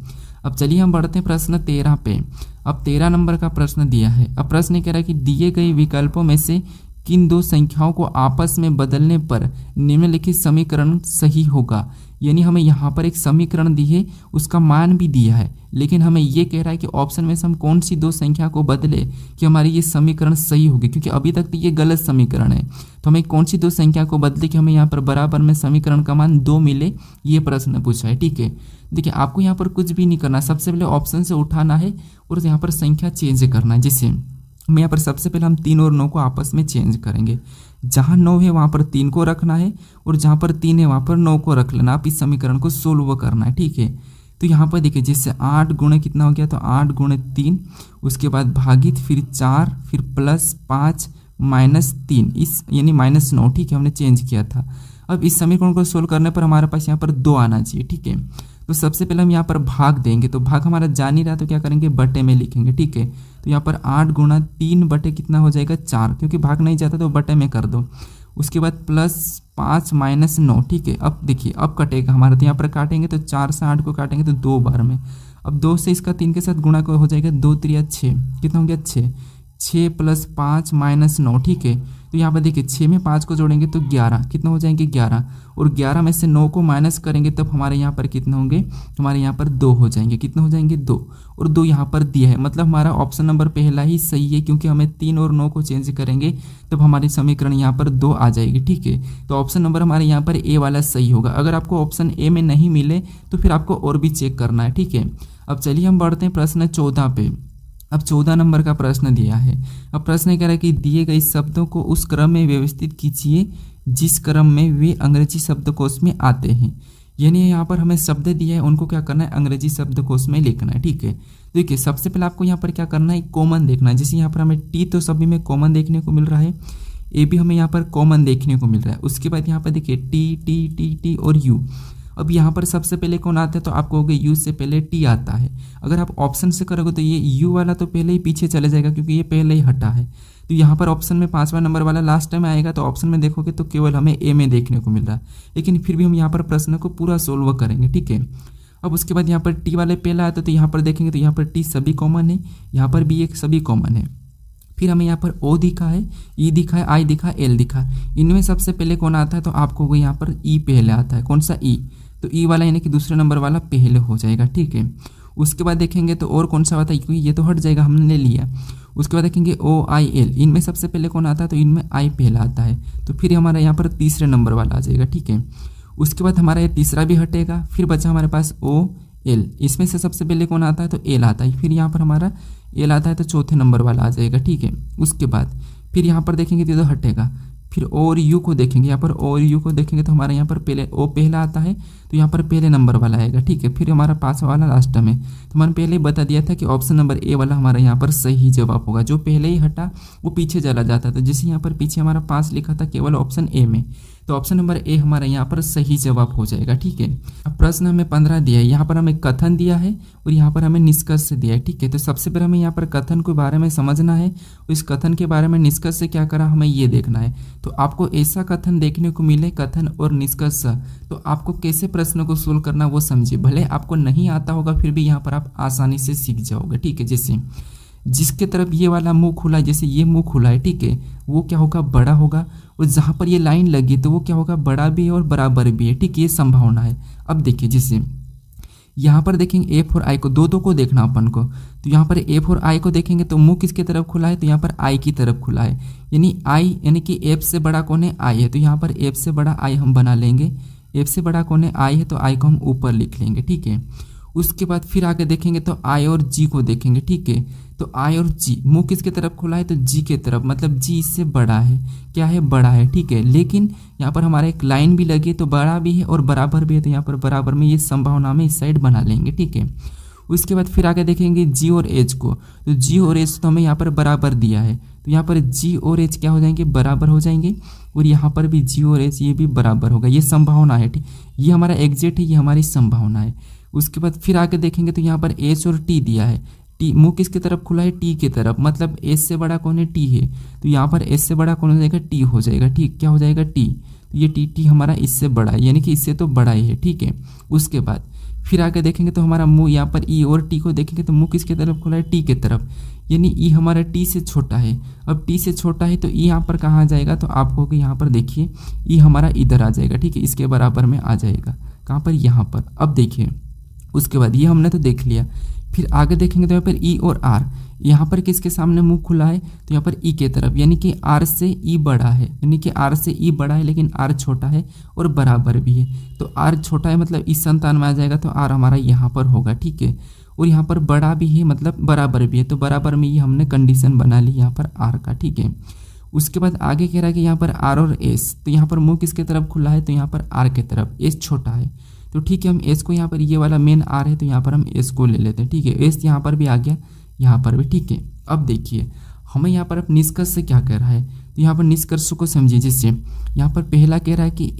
अब चलिए हम बढ़ते हैं प्रश्न 13 पे। अब 13 नंबर का प्रश्न दिया है। अब प्रश्न कह रहा है कि दिए गए विकल्पों में से किन दो संख्याओं को आपस में बदलने पर निम्नलिखित समीकरण सही होगा। यानी हमें यहाँ पर एक समीकरण दी है, उसका मान भी दिया है, लेकिन हमें ये कह रहा है कि ऑप्शन में से हम कौन सी दो संख्या को बदले कि हमारी ये समीकरण सही होगी, क्योंकि अभी तक तो ये गलत समीकरण है। तो हमें कौन सी दो संख्या को बदले कि हमें यहाँ पर बराबर में समीकरण का मान 2 मिले, ये प्रश्न पूछा है। ठीक है, देखिए आपको यहाँ पर कुछ भी नहीं करना, सबसे पहले ऑप्शन से उठाना है और यहाँ पर संख्या चेंज करना है। जैसे हम यहाँ पर सबसे पहले हम 3 और 9 को आपस में चेंज करेंगे। जहाँ 9 है वहाँ पर 3 को रखना है और जहाँ पर 3 है वहाँ पर 9 को रख लेना। आप इस समीकरण को सोल्व करना है। ठीक है, तो यहाँ पर देखिए जैसे 8 गुणे कितना हो गया, तो 8 गुणे 3, उसके बाद भागित, फिर 4, फिर प्लस 5 माइनस 3, इस यानी -9। ठीक है, हमने चेंज किया था। अब इस समीकरण को सोल्व करने पर हमारे पास यहाँ पर 2 आना चाहिए। ठीक है, तो सबसे पहले हम यहाँ पर भाग देंगे, तो भाग हमारा जा नहीं रहा तो क्या करेंगे, बटे में लिखेंगे। ठीक है, तो यहाँ पर 8 गुणा 3 बटे कितना हो जाएगा, 4, क्योंकि भाग नहीं जाता तो बटे में कर दो। उसके बाद प्लस 5 माइनस 9। ठीक है, अब देखिए अब कटेगा हमारा, तो यहाँ पर काटेंगे तो 4 से 8 को काटेंगे तो 2 बार में। अब 2 से इसका 3 के साथ गुणा को हो जाएगा, 2 3 6, कितना हो गया 6, 6 प्लस 5 माइनस 9। ठीक है, तो यहाँ पर देखिए 6 में 5 को जोड़ेंगे तो 11, कितना हो जाएंगे 11, और 11 में से 9 को माइनस करेंगे तब हमारे यहाँ पर कितने होंगे, हमारे यहाँ पर 2 हो जाएंगे। कितने हो जाएंगे 2, और 2 यहाँ पर दिया है, मतलब हमारा ऑप्शन नंबर पहला ही सही है, क्योंकि हमें 3 और 9 को चेंज करेंगे तब हमारी समीकरण यहाँ पर 2 आ जाएगी। ठीक है, तो ऑप्शन नंबर हमारे यहाँ पर ए वाला सही होगा। अगर आपको ऑप्शन ए में नहीं मिले तो फिर आपको और भी चेक करना है। ठीक है, अब चलिए हम बढ़ते हैं प्रश्न 14 पे। अब 14 नंबर का प्रश्न दिया है। अब प्रश्न कह रहा है कि दिए गए शब्दों को उस क्रम में व्यवस्थित कीजिए जिस क्रम में वे अंग्रेजी शब्दकोश में आते हैं। यानी यहाँ पर हमें शब्द दिया है, उनको क्या करना है, अंग्रेजी शब्दकोश में लिखना है। ठीक है, देखिए सबसे पहले आपको यहाँ पर क्या करना है, कॉमन देखना है। जैसे यहाँ पर हमें टी तो सभी में कॉमन देखने को मिल रहा है, ए भी हमें यहाँ पर कॉमन देखने को मिल रहा है। उसके बाद यहाँ पर देखिए टी टी टी टी और यू। अब यहाँ पर सबसे पहले कौन आता है, तो आप कहोगे यू से पहले टी आता है। अगर आप ऑप्शन से करोगे तो ये यू वाला तो पहले ही पीछे चले जाएगा, क्योंकि ये पहले ही हटा है। तो यहाँ पर ऑप्शन में 5वां नंबर वाला लास्ट टाइम आएगा, तो ऑप्शन में देखोगे तो केवल हमें ए में देखने को मिल रहा है, लेकिन फिर भी हम यहाँ पर प्रश्न को पूरा सोल्व करेंगे। ठीक है, अब उसके बाद यहाँ पर टी वाले पहला आता है, तो यहाँ पर देखेंगे तो यहाँ पर टी सभी कॉमन है, यहाँ पर भी एक सभी कॉमन है। फिर हमें यहाँ पर ओ दिखा है, ई दिखा है, आई दिखा, एल दिखा। इनमें सबसे पहले कौन आता है, तो आपको यहाँ पर ई पहले आता है। कौन सा ई, तो ई वाला यानी कि दूसरे नंबर वाला पहले हो जाएगा। ठीक है, उसके बाद देखेंगे तो और कौन सा आता है, क्योंकि ये तो हट जाएगा, हमने ले लिया। उसके बाद देखेंगे ओ आई एल, इनमें सबसे पहले कौन आता है, तो इनमें आई पहला आता है, तो फिर हमारा यहाँ पर तीसरे नंबर वाला आ जाएगा। ठीक है, उसके बाद हमारा ये तीसरा भी हटेगा, फिर बचा हमारे पास ओ एल, इसमें से सबसे पहले कौन आता है, तो एल आता है, फिर यहाँ पर हमारा एल आता है, तो चौथे नंबर वाला आ जाएगा। ठीक है, उसके बाद फिर यहाँ पर देखेंगे तो हटेगा, फिर ओ और यू को देखेंगे, यहाँ पर ओ और यू को देखेंगे तो हमारे यहाँ पर पहले ओ पहला आता है, तो यहाँ पर पहले नंबर वाला आएगा। ठीक है, फिर हमारा 5वां वाला लास्ट में। तो मैंने पहले ही बता दिया था कि ऑप्शन नंबर ए वाला हमारा यहाँ पर सही जवाब होगा। जो पहले ही हटा वो पीछे चला जाता था, जैसे यहाँ पर पीछे हमारा 5 लिखा था केवल ऑप्शन ए में, तो ऑप्शन नंबर ए हमारा यहाँ पर सही जवाब हो जाएगा। ठीक है, अब प्रश्न हमें 15 दिया है, यहाँ पर हमें कथन दिया है और यहाँ पर हमें निष्कर्ष दिया है। ठीक है, तो सबसे पहले हमें यहाँ पर कथन के बारे में समझना है और इस कथन के बारे में निष्कर्ष से क्या करा हमें ये देखना है। तो आपको ऐसा कथन देखने को मिले, कथन और निष्कर्ष, तो आपको कैसे प्रश्न को सोल्व करना वो समझिए। भले आपको नहीं आता होगा फिर भी यहाँ पर आप आसानी से सीख जाओगे। ठीक है, जैसे जिसके तरफ ये वाला मुंह खुला है, जैसे ये मुंह खुला है, ठीक है, वो क्या होगा, बड़ा होगा, और जहाँ पर ये लाइन लगी तो वो क्या होगा, बड़ा भी है और बराबर भी है। ठीक है, ये संभावना है। अब देखिए जैसे यहाँ पर देखेंगे एफ और आई को, दो को देखना अपन को, तो यहाँ पर एफ और आई को देखेंगे तो मुंह किसके तरफ खुला है, तो यहाँ पर आई की तरफ खुला है, यानी आई यानी कि एफ से बड़ा कौन है, आई है, तो यहाँ पर एफ से बड़ा आई हम बना लेंगे। एफ से बड़ा कौन है, आई है, तो आई को हम ऊपर लिख लेंगे। ठीक है, उसके बाद फिर आगे देखेंगे तो आई और जी को देखेंगे। ठीक है, तो आई और जी, मुंह किसके तरफ खुला है तो जी के तरफ, मतलब जी इससे बड़ा है, क्या है बड़ा है, ठीक है। लेकिन यहाँ पर हमारा एक लाइन भी लगी तो बड़ा भी है और बराबर भी है, तो यहाँ पर बराबर में ये संभावना में इस साइड बना लेंगे, ठीक है। उसके बाद फिर आगे देखेंगे जी और एच को, तो जी और एच तो हमें यहाँ पर बराबर दिया है, तो यहाँ पर जी और एच क्या हो जाएंगे बराबर हो जाएंगे, और यहाँ पर भी जी और एच ये भी बराबर होगा, ये संभावना है, ठीक। ये हमारा एग्जैक्ट है, ये हमारी संभावना है। उसके बाद फिर आगे देखेंगे तो यहाँ पर एच और टी दिया है, टी मुंह किसकी तरफ खुला है टी की तरफ, मतलब एच से बड़ा कौन है टी है, तो यहाँ पर एच से बड़ा कौन हो जाएगा टी हो जाएगा, ठीक, क्या हो जाएगा टी, तो ये टी हमारा इससे बड़ा है, यानी कि इससे तो बड़ा ही है, ठीक है। उसके बाद फिर आगे देखेंगे तो हमारा मुंह यहाँ पर ई और टी को देखेंगे तो मुंह किसकी तरफ खुला है टी की तरफ, यानी ई हमारा टी से छोटा है। अब टी से छोटा है तो ई यहाँ पर कहाँ आ जाएगा, तो आपको कि यहाँ पर देखिए ई हमारा इधर आ जाएगा, ठीक है, इसके बराबर में आ जाएगा, कहाँ पर यहाँ पर। अब देखिए उसके बाद ये हमने तो देख लिया, फिर आगे देखेंगे तो यहाँ पर ई और आर, यहाँ पर किसके सामने मुंह खुला है तो यहाँ पर ई के तरफ, यानी कि आर से ई बड़ा है, यानी कि आर से ई बड़ा है लेकिन आर छोटा है और बराबर भी है, तो आर छोटा है मतलब इस संतान में आ जाएगा, तो आर हमारा यहाँ पर होगा, ठीक है। और यहाँ पर बड़ा भी है मतलब बराबर भी है, तो बराबर में ये हमने कंडीशन बना ली यहाँ पर आर का, ठीक है। उसके बाद आगे कह रहा है कि यहाँ पर आर और एस, तो यहाँ पर मुंह किसके तरफ खुला है तो यहाँ पर आर के तरफ, एस छोटा है, तो ठीक है हम एस को यहाँ पर ये वाला मेन आर है तो यहाँ पर हम एस को ले लेते हैं, ठीक है। एस यहाँ पर भी आ गया, यहाँ पर भी, ठीक है। अब देखिए हमें यहाँ पर अब निष्कर्ष से क्या कह रहा है, तो यहाँ पर निष्कर्ष को समझिए, जैसे यहाँ पर पहला कह रहा है कि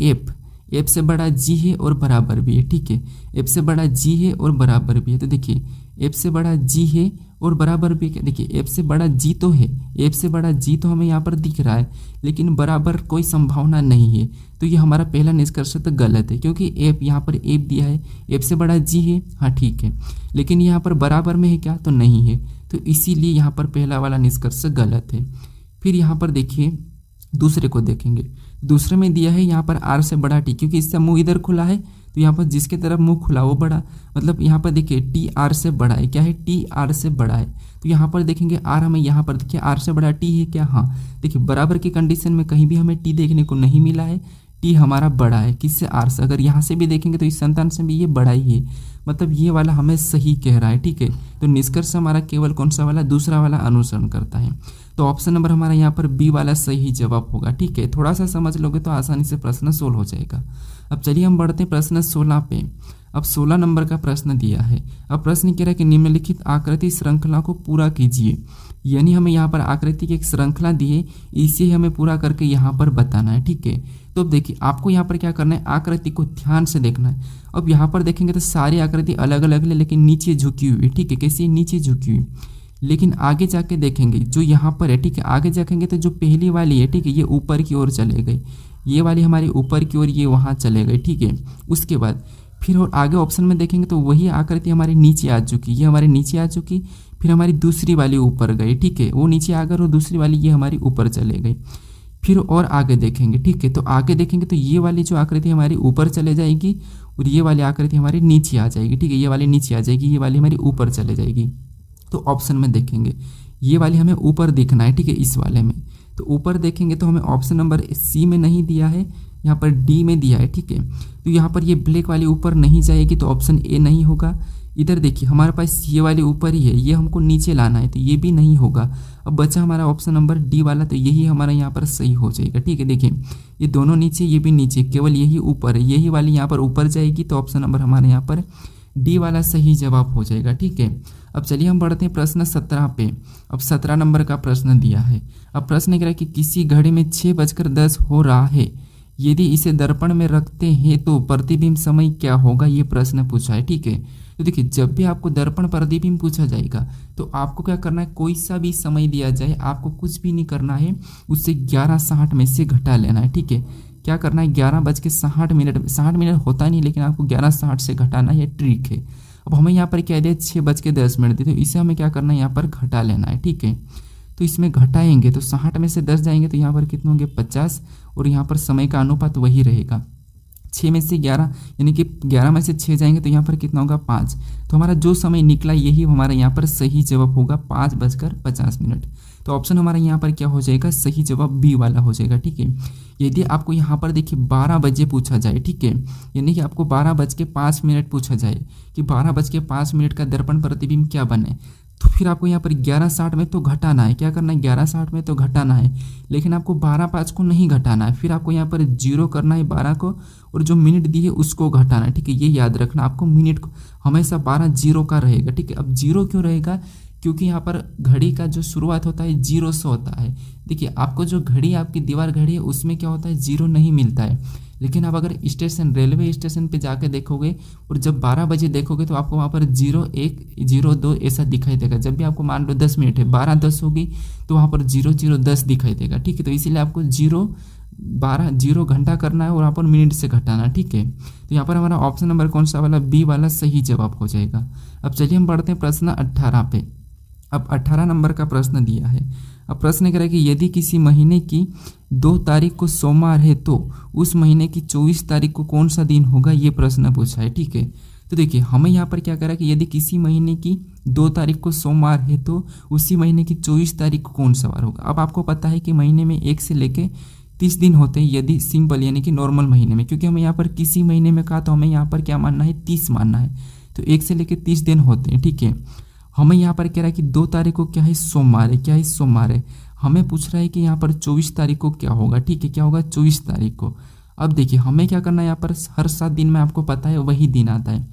एफ से बड़ा जी है और बराबर भी है, ठीक है, एफ से बड़ा जी है और बराबर भी है, तो देखिए एफ से बड़ा जी है और बराबर भी है, देखिए एफ से बड़ा जी तो है, एफ से बड़ा जी तो हमें यहाँ पर दिख रहा है, लेकिन बराबर कोई संभावना नहीं है, तो ये हमारा पहला निष्कर्ष तो गलत है, क्योंकि एफ यहाँ पर एफ दिया है, एफ से बड़ा जी है, हाँ ठीक है, लेकिन यहाँ पर बराबर में है क्या तो नहीं है, तो इसीलिए यहाँ पर पहला वाला निष्कर्ष गलत है। फिर यहाँ पर देखिए दूसरे को देखेंगे, दूसरे में दिया है यहाँ पर आर से बड़ा टी, क्योंकि इससे मुंह इधर खुला है, तो यहाँ पर जिसके तरफ मुंह खुला वो बड़ा, मतलब यहाँ पर देखिए टी आर से बड़ा है, क्या है टी आर से बड़ा है, तो यहाँ पर देखेंगे आर हमें यहाँ पर देखिए आर से बड़ा टी है क्या, हाँ देखिए बराबर की कंडीशन में कहीं भी हमें टी देखने को नहीं मिला है, टी हमारा बड़ा है किससे आर से, अगर यहाँ से भी देखेंगे तो इस संतान से भी ये बड़ा ही है, मतलब ये वाला हमें सही कह रहा है, ठीक है। तो निष्कर्ष हमारा केवल कौन सा वाला दूसरा वाला अनुसरण करता है, तो ऑप्शन नंबर हमारा यहाँ पर बी वाला सही जवाब होगा, ठीक है। थोड़ा सा समझ लोगे तो आसानी से प्रश्न सोल्व हो जाएगा। अब चलिए हम बढ़ते हैं प्रश्न 16 पे। अब 16 नंबर का प्रश्न दिया है, अब प्रश्न कह रहा है कि निम्नलिखित आकृति श्रृंखला को पूरा कीजिए, यानी हमें यहाँ पर आकृति की एक श्रृंखला दी है, इसे हमें पूरा करके यहाँ पर बताना है, ठीक है। तो अब देखिए आपको यहाँ पर क्या करना है, आकृति को ध्यान से देखना है। अब यहाँ पर देखेंगे तो सारी आकृति अलग अलग है, लेकिन नीचे झुकी हुई, ठीक है, कैसी नीचे झुकी हुई, लेकिन आगे जाके देखेंगे जो यहाँ पर है, ठीक है, आगे जाएंगे तो जो पहली वाली है, ठीक है, ये ऊपर की ओर चले गई, ये वाली हमारी ऊपर की ओर ये वहाँ चले गए, ठीक है। उसके बाद फिर और आगे ऑप्शन में देखेंगे तो वही आकृति हमारी नीचे आ चुकी, ये हमारी नीचे आ चुकी, फिर हमारी दूसरी वाली ऊपर गई, ठीक है, वो नीचे आ गई और दूसरी वाली ये हमारी ऊपर चले गई। फिर और आगे देखेंगे, ठीक है, तो आगे देखेंगे तो ये वाली जो आकृति हमारी ऊपर चले जाएगी और ये वाली आकृति हमारी नीचे आ जाएगी, ठीक है, ये वाली नीचे आ जाएगी, ये वाली हमारी ऊपर चले जाएगी। तो ऑप्शन में देखेंगे ये वाली हमें ऊपर दिखना है, ठीक है, इस वाले में, तो ऊपर देखेंगे तो हमें ऑप्शन नंबर सी में नहीं दिया है, यहाँ पर डी में दिया है, ठीक है। तो यहाँ पर ये ब्लैक वाली ऊपर नहीं जाएगी, तो ऑप्शन ए नहीं होगा। इधर देखिए हमारे पास ये वाली ऊपर ही है, ये हमको नीचे लाना है, तो ये भी नहीं होगा। अब बचा हमारा ऑप्शन नंबर डी वाला, तो यही हमारा यहाँ पर सही हो जाएगा, ठीक है। देखिए ये दोनों नीचे, ये भी नीचे, केवल यही ऊपर है, यही वाली यहाँ पर ऊपर जाएगी, तो ऑप्शन नंबर हमारे यहाँ पर डी वाला सही जवाब हो जाएगा, ठीक है। अब चलिए हम बढ़ते हैं प्रश्न 17 पे। अब 17 नंबर का प्रश्न दिया है। अब प्रश्न कह रहा है कि किसी घड़ी में 6:10 हो रहा है, यदि इसे दर्पण में रखते हैं तो प्रतिबिंब समय क्या होगा, ये प्रश्न पूछा है, ठीक है। तो देखिए जब भी आपको दर्पण प्रतिबिंब पूछा जाएगा तो आपको क्या करना है, कोई सा भी समय दिया जाए आपको कुछ भी नहीं करना है, उससे 11:60 में से घटा लेना है, ठीक है। क्या करना है, 11:60, 60 मिनट होता नहीं, लेकिन आपको 11:60 से घटाना है, ट्रिक है। अब हमें यहाँ पर क्या दिया, 6:10 दी, तो इसे हमें क्या करना है, यहाँ पर घटा लेना है, ठीक है। तो इसमें घटाएंगे तो 60 में से 10 जाएंगे तो यहाँ पर कितने होंगे 50, और यहाँ पर समय का अनुपात वही रहेगा। 6 में से 11 यानी कि 11 में से 6 जाएंगे तो यहाँ पर कितना होगा 5, तो हमारा जो समय निकला यही हमारा यहाँ पर सही जवाब होगा 5:50। तो ऑप्शन हमारा यहाँ पर क्या हो जाएगा, सही जवाब बी वाला हो जाएगा, ठीक है। यदि आपको यहाँ पर देखिए 12 बजे पूछा जाए, ठीक है, यानी कि आपको 12:05 पूछा जाए कि 12:05 का दर्पण प्रतिबिंब क्या बने, तो फिर आपको यहाँ पर 11:60 में तो घटाना है, क्या करना है 11:60 में तो घटाना है, लेकिन आपको 12:05 को नहीं घटाना है, फिर आपको यहाँ पर 0 करना है 12 को और जो मिनट दी है उसको घटाना है, ठीक है। ये याद रखना आपको, मिनट को हमेशा 12 0 का रहेगा, ठीक है। अब 0 क्यों रहेगा, क्योंकि यहाँ पर घड़ी का जो शुरुआत होता है 0 से होता है। देखिए आपको जो घड़ी आपकी दीवार घड़ी है उसमें क्या होता है 0 नहीं मिलता है, लेकिन आप अगर स्टेशन रेलवे स्टेशन पे जाके देखोगे और जब 12 बजे देखोगे तो आपको वहाँ पर 0 1 0 2 ऐसा दिखाई देगा। जब भी आपको मान लो 10 मिनट है 12:10 होगी तो वहाँ पर 0 0 10 दिखाई देगा, ठीक है। तो इसीलिए आपको 0 घंटा करना है और यहाँ पर मिनट से घटाना, ठीक है। तो यहाँ पर हमारा ऑप्शन नंबर कौन सा वाला, बी वाला सही जवाब हो जाएगा। अब चलिए हम बढ़ते हैं प्रश्न 18 पे। अब 18 नंबर का प्रश्न दिया है। अब प्रश्न कह रहा है कि यदि किसी महीने की 2 तारीख को सोमवार है तो उस महीने की 24 तारीख को कौन सा दिन होगा, ये प्रश्न पूछा है, ठीक है। तो देखिए हमें यहाँ पर क्या कह रहा है कि यदि किसी महीने की 2 तारीख को सोमवार है तो उसी महीने की 24 तारीख को कौन सा वार होगा। अब आपको पता है कि महीने में 1 से लेके 30 दिन होते हैं, यदि सिंपल यानी कि नॉर्मल महीने में, क्योंकि हमें यहाँ पर किसी महीने में कहा तो हमें यहाँ पर क्या मानना है 30 मानना है, तो 1 से लेके 30 दिन होते हैं, ठीक है। हमें यहाँ पर कह रहा है कि 2 तारीख को क्या है सोमवार है, क्या है सोमवार है। हमें पूछ रहा है कि यहाँ पर 24 तारीख को क्या होगा, ठीक है, क्या होगा 24 तारीख को। अब देखिए हमें क्या करना है, यहाँ पर हर 7 दिन में आपको पता है वही दिन आता है,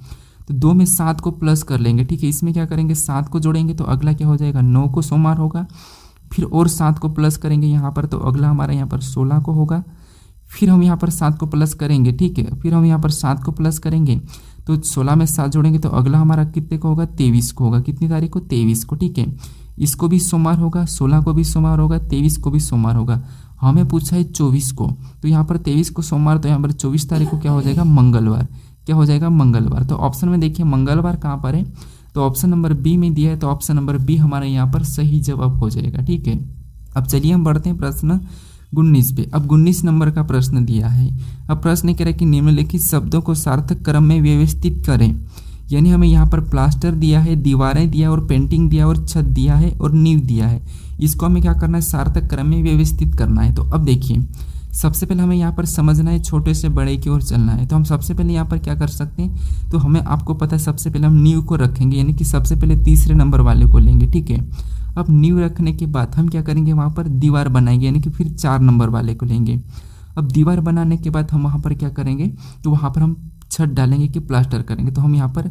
तो 2 में 7 को प्लस कर लेंगे, ठीक है। इसमें क्या करेंगे 7 को जोड़ेंगे तो अगला क्या हो जाएगा 9 को सोमवार होगा, फिर और 7 को प्लस करेंगे यहाँ पर तो अगला हमारा यहाँ पर 16 को होगा, फिर हम यहाँ पर 7 को प्लस करेंगे, ठीक है। फिर हम यहाँ पर 7 को प्लस करेंगे तो 16 में 7 जोड़ेंगे तो अगला हमारा कितने को होगा 23 को होगा, कितनी तारीख को 23 को, ठीक है। इसको भी सोमवार होगा, 16 को भी सोमवार होगा, 23 को भी सोमवार होगा। हमें पूछा है 24 को, तो यहाँ पर 23 को सोमवार, तो यहाँ पर 24 तारीख को क्या हो जाएगा मंगलवार, क्या हो जाएगा मंगलवार। तो ऑप्शन में देखिए मंगलवार कहाँ पर है, तो ऑप्शन नंबर बी में दिया है, तो ऑप्शन नंबर बी हमारा यहाँ पर सही जवाब हो जाएगा, ठीक है। अब चलिए हम बढ़ते हैं प्रश्न 19 पे। अब 19 नंबर का प्रश्न दिया है। अब प्रश्न कह रहा है कि निम्नलिखित शब्दों को सार्थक क्रम में व्यवस्थित करें, यानी हमें यहाँ पर प्लास्टर दिया है, दीवारें दिया और पेंटिंग दिया और छत दिया है और नींव दिया है, इसको हमें क्या करना है सार्थक क्रम में व्यवस्थित करना है। तो अब देखिए सबसे पहले हमें यहाँ पर समझना है छोटे से बड़े की ओर चलना है, तो हम सबसे पहले यहाँ पर क्या कर सकते हैं, तो हमें आपको पता है सबसे पहले हम नींव को रखेंगे, यानी कि सबसे पहले तीसरे नंबर वाले को लेंगे, ठीक है। अब नींव रखने के बाद हम क्या करेंगे वहाँ पर दीवार बनाएंगे, यानी कि फिर 4 नंबर वाले को लेंगे। अब दीवार बनाने के बाद हम वहाँ पर क्या करेंगे, तो वहाँ पर हम छत डालेंगे कि प्लास्टर करेंगे, तो हम यहाँ पर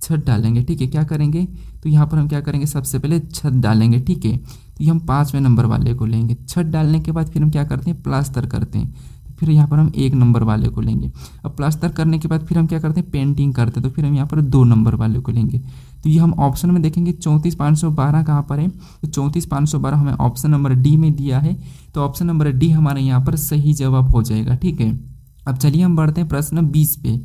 छत डालेंगे, ठीक है। क्या करेंगे, तो यहाँ पर हम क्या करेंगे सबसे पहले छत डालेंगे, ठीक है। तो ये हम 5वें नंबर वाले को लेंगे। छत डालने के बाद फिर हम क्या करते हैं प्लास्टर करते हैं, फिर यहाँ पर हम 1 नंबर वाले को लेंगे। अब प्लास्टर करने के बाद फिर हम क्या करते हैं पेंटिंग करते हैं, तो फिर हम यहाँ पर 2 नंबर वाले को लेंगे। तो ये हम ऑप्शन में देखेंगे 34,512 कहाँ पर है, तो 34,512 हमें ऑप्शन नंबर डी में दिया है, तो ऑप्शन नंबर डी हमारे यहाँ पर सही जवाब हो जाएगा, ठीक है। अब चलिए हम बढ़ते हैं प्रश्न 20 पे।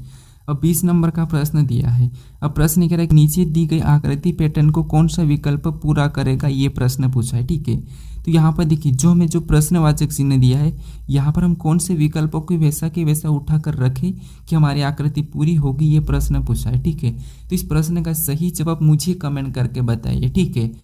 अब 20 नंबर का प्रश्न दिया है। अब प्रश्न कह रहा है कि नीचे दी गई आकृति पैटर्न को कौन सा विकल्प पूरा करेगा, ये प्रश्न पूछा है, ठीक है। तो यहाँ पर देखिए जो हमें जो प्रश्नवाचक चिन्ह दिया है, यहाँ पर हम कौन से विकल्पों को वैसा के वैसा उठा कर रखें कि हमारी आकृति पूरी होगी, ये प्रश्न पूछा है, ठीक है। तो इस प्रश्न का सही जवाब मुझे कमेंट करके बताइए, ठीक है।